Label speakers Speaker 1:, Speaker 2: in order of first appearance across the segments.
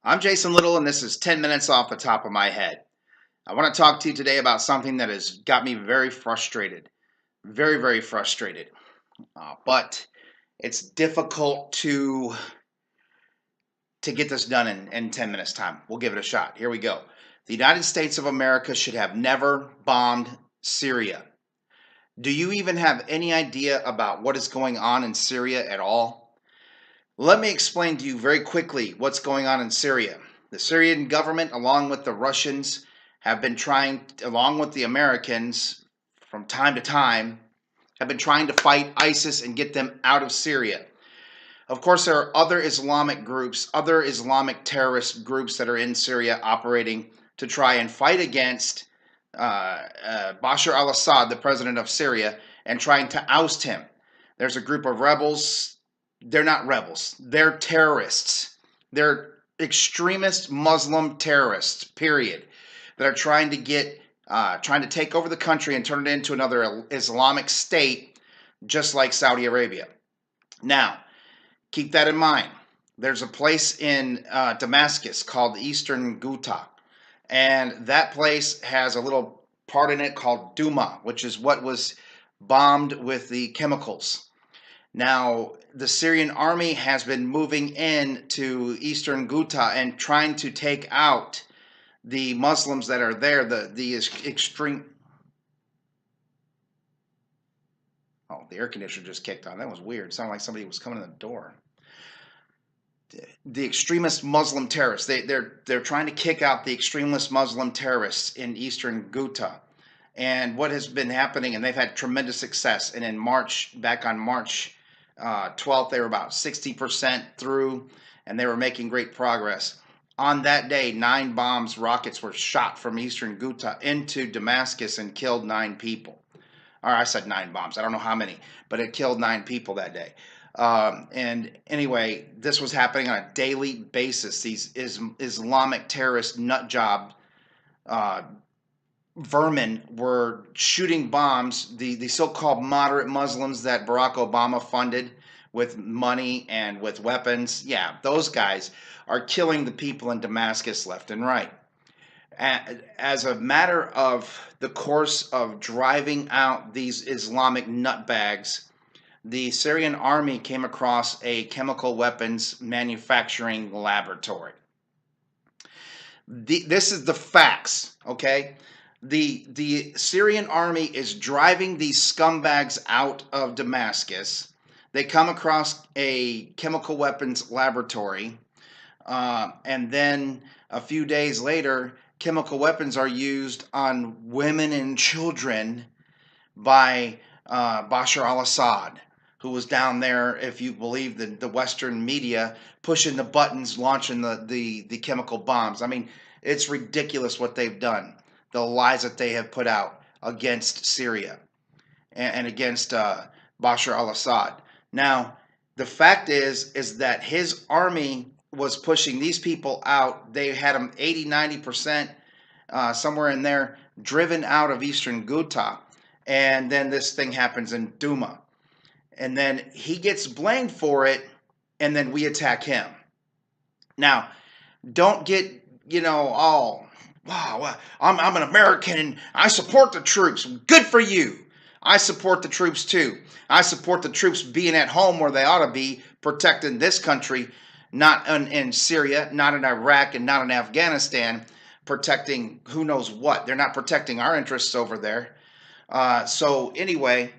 Speaker 1: I'm Jason Little, and this is 10 minutes off the top of my head. I want to talk to you today about something that has got me very frustrated. Very, very frustrated. But it's difficult to get this done in 10 minutes time. We'll give it a shot. Here we go. The United States of America should have never bombed Syria. Do you even have any idea about what is going on in Syria at all? Let me explain to you very quickly what's going on in Syria. The Syrian government, along with the Russians, have been trying, along with the Americans, from time to time, have been trying to fight ISIS and get them out of Syria. Of course, there are other Islamic groups, other Islamic terrorist groups that are in Syria operating to try and fight against Bashar al-Assad, the president of Syria, and trying to oust him. There's a group of rebels. They're not rebels. They're terrorists. They're extremist Muslim terrorists, period, that are trying to take over the country and turn it into another Islamic state, just like Saudi Arabia. Now, keep that in mind. There's a place in Damascus called Eastern Ghouta, and that place has a little part in it called Duma, which is what was bombed with the chemicals. Now, the Syrian army has been moving into Eastern Ghouta and trying to take out the Muslims that are there, the extreme... Oh, the air conditioner just kicked on. That was weird. It sounded like somebody was coming in the door. The extremist Muslim terrorists. They're trying to kick out the extremist Muslim terrorists in Eastern Ghouta. And what has been happening, and they've had tremendous success. And in March, back on March 12th, they were about 60% through, and they were making great progress. On that day, 9 rockets were shot from Eastern Ghouta into Damascus and killed 9 people. Or I said 9 bombs. I don't know how many, but it killed 9 people that day. And anyway, this was happening on a daily basis. These Islamic terrorist nut job vermin were shooting bombs. The so-called moderate Muslims that Barack Obama funded with money and with weapons, yeah, those guys are killing the people in Damascus left and right. As a matter of the course of driving out these Islamic nutbags, the Syrian army came across a chemical weapons manufacturing laboratory. This is the facts, okay? The Syrian army is driving these scumbags out of Damascus. They come across a chemical weapons laboratory, and then a few days later, chemical weapons are used on women and children by Bashar al-Assad, who was down there, if you believe the Western media, pushing the buttons, launching the chemical bombs. I mean, it's ridiculous what they've done, the lies that they have put out against Syria and against Bashar al-Assad. Now, the fact is that his army was pushing these people out. They had them 80, 90%, somewhere in there, driven out of Eastern Ghouta. And then this thing happens in Duma. And then he gets blamed for it, and then we attack him. Now, don't get, all, wow, I'm an American and I support the troops. Good for you. I support the troops too. I support the troops being at home where they ought to be, protecting this country, not in Syria, not in Iraq, and not in Afghanistan, protecting who knows what. They're not protecting our interests over there. So anyway,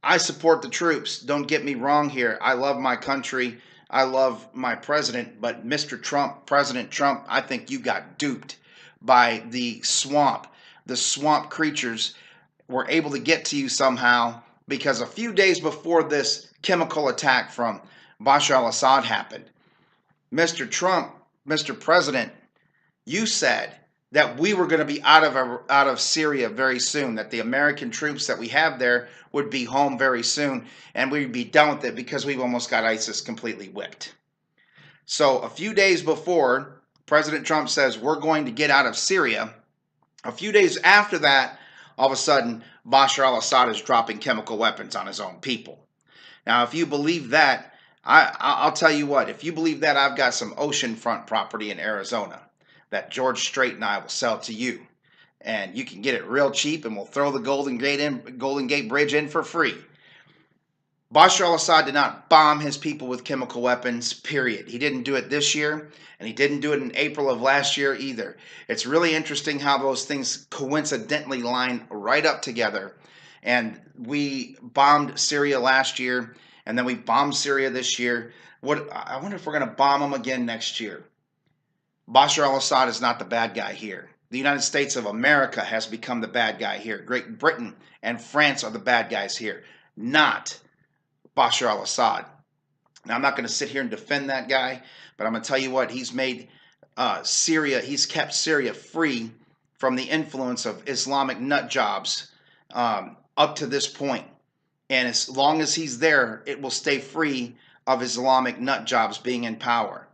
Speaker 1: I support the troops. Don't get me wrong here. I love my country. I love my president. But Mr. Trump, President Trump, I think you got duped by the swamp. The swamp creatures were able to get to you somehow because a few days before this chemical attack from Bashar al-Assad happened, Mr. Trump, Mr. President, you said that we were going to be out of Syria very soon, that the American troops that we have there would be home very soon, and we'd be done with it because we've almost got ISIS completely whipped. So a few days before President Trump says we're going to get out of Syria, a few days after that, all of a sudden, Bashar al-Assad is dropping chemical weapons on his own people. Now, if you believe that, I'll tell you what, if you believe that, I've got some oceanfront property in Arizona that George Strait and I will sell to you. And you can get it real cheap, and we'll throw the Golden Gate Bridge in for free. Bashar al-Assad did not bomb his people with chemical weapons, period. He didn't do it this year, and he didn't do it in April of last year either. It's really interesting how those things coincidentally line right up together. And we bombed Syria last year, and then we bombed Syria this year. I wonder if we're going to bomb them again next year. Bashar al-Assad is not the bad guy here. The United States of America has become the bad guy here. Great Britain and France are the bad guys here, not Bashar al-Assad. Now, I'm not going to sit here and defend that guy, but I'm going to tell you what, he's made Syria, he's kept Syria free from the influence of Islamic nut jobs up to this point. And as long as he's there, it will stay free of Islamic nut jobs being in power.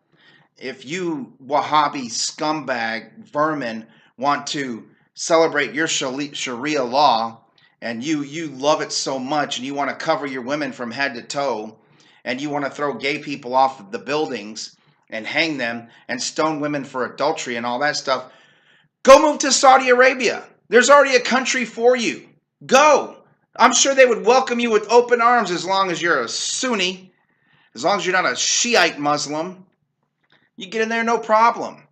Speaker 1: If you Wahhabi scumbag vermin want to celebrate your Sharia law, and you love it so much, and you want to cover your women from head to toe, and you want to throw gay people off of the buildings and hang them and stone women for adultery and all that stuff, go move to Saudi Arabia. There's already a country for you. Go. I'm sure they would welcome you with open arms as long as you're a Sunni, as long as you're not a Shiite Muslim. You get in there, no problem.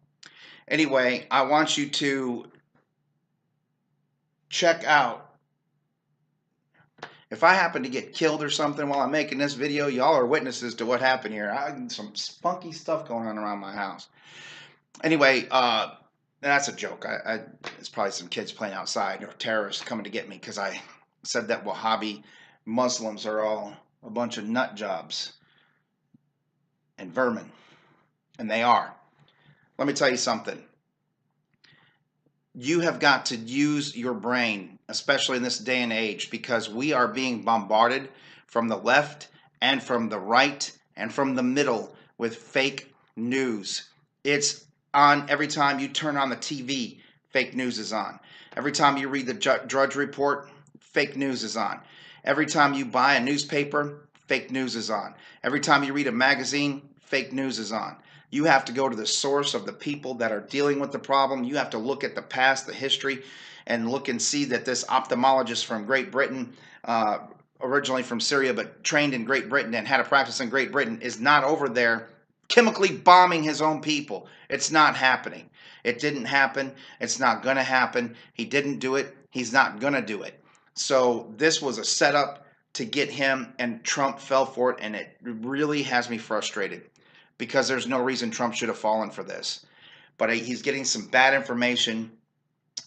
Speaker 1: Anyway, I want you to check out. If I happen to get killed or something while I'm making this video, y'all are witnesses to what happened here. Some funky stuff going on around my house. Anyway, that's a joke. It's probably some kids playing outside or terrorists coming to get me because I said that Wahhabi Muslims are all a bunch of nut jobs and vermin. And they are. Let me tell you something. You have got to use your brain, especially in this day and age, because we are being bombarded from the left and from the right and from the middle with fake news. It's on every time you turn on the TV, fake news is on. Every time you read the Drudge Report, fake news is on. Every time you buy a newspaper, fake news is on. Every time you read a magazine, fake news is on. You have to go to the source of the people that are dealing with the problem. You have to look at the past, the history, and look and see that this ophthalmologist from Great Britain, originally from Syria, but trained in Great Britain and had a practice in Great Britain, is not over there chemically bombing his own people. It's not happening. It didn't happen. It's not going to happen. He didn't do it. He's not going to do it. So this was a setup to get him, and Trump fell for it, and it really has me frustrated, because there's no reason Trump should have fallen for this. But he's getting some bad information.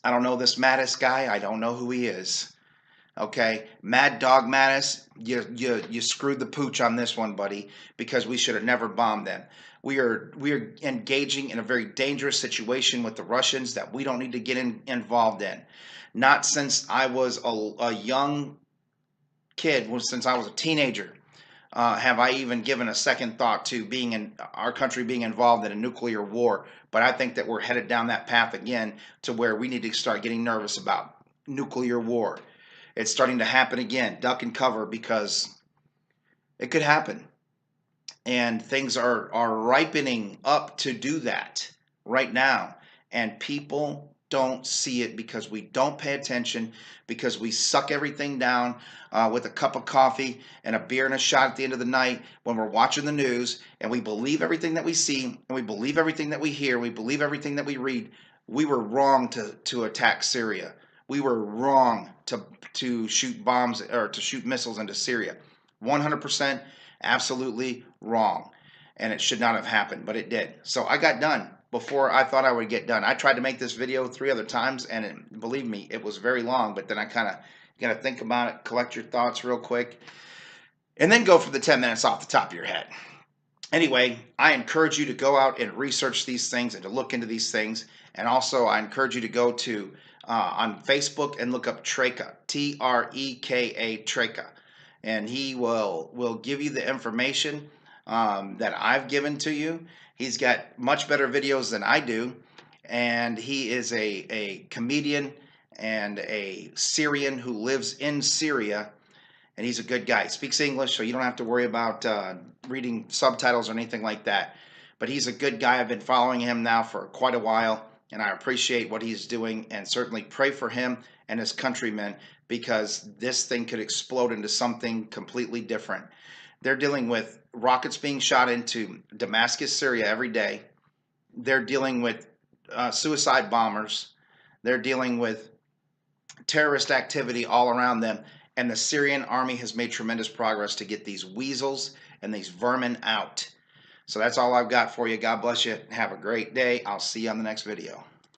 Speaker 1: I don't know this Mattis guy. I don't know who he is. Okay, Mad Dog Mattis, you screwed the pooch on this one, buddy, because we should have never bombed them. We are engaging in a very dangerous situation with the Russians that we don't need to get involved in. Not since I was a young kid, since I was a teenager. Have I even given a second thought to our country being involved in a nuclear war? But I think that we're headed down that path again, to where we need to start getting nervous about nuclear war. It's starting to happen again. Duck and cover, because it could happen. And things are ripening up to do that right now. And people don't see it because we don't pay attention, because we suck everything down with a cup of coffee and a beer and a shot at the end of the night when we're watching the news, and we believe everything that we see, and we believe everything that we hear, we believe everything that we read. We were wrong to attack Syria. We were wrong to shoot bombs or to shoot missiles into Syria. 100% absolutely wrong. And it should not have happened, but it did. So I got done before I thought I would get done. I tried to make this video 3 other times, and believe me, it was very long, but then I kind of got to think about it, collect your thoughts real quick, and then go for the 10 minutes off the top of your head. Anyway, I encourage you to go out and research these things and to look into these things. And also, I encourage you to go to on Facebook and look up Treka, Treka, Treka, and he will give you the information that I've given to you. He's got much better videos than I do, and he is a comedian and a Syrian who lives in Syria, and he's a good guy. He speaks English, so you don't have to worry about reading subtitles or anything like that. But he's a good guy. I've been following him now for quite a while, and I appreciate what he's doing, and certainly pray for him and his countrymen, because this thing could explode into something completely different. They're dealing with rockets being shot into Damascus, Syria every day. They're dealing with suicide bombers. They're dealing with terrorist activity all around them. And the Syrian army has made tremendous progress to get these weasels and these vermin out. So that's all I've got for you. God bless you. Have a great day. I'll see you on the next video.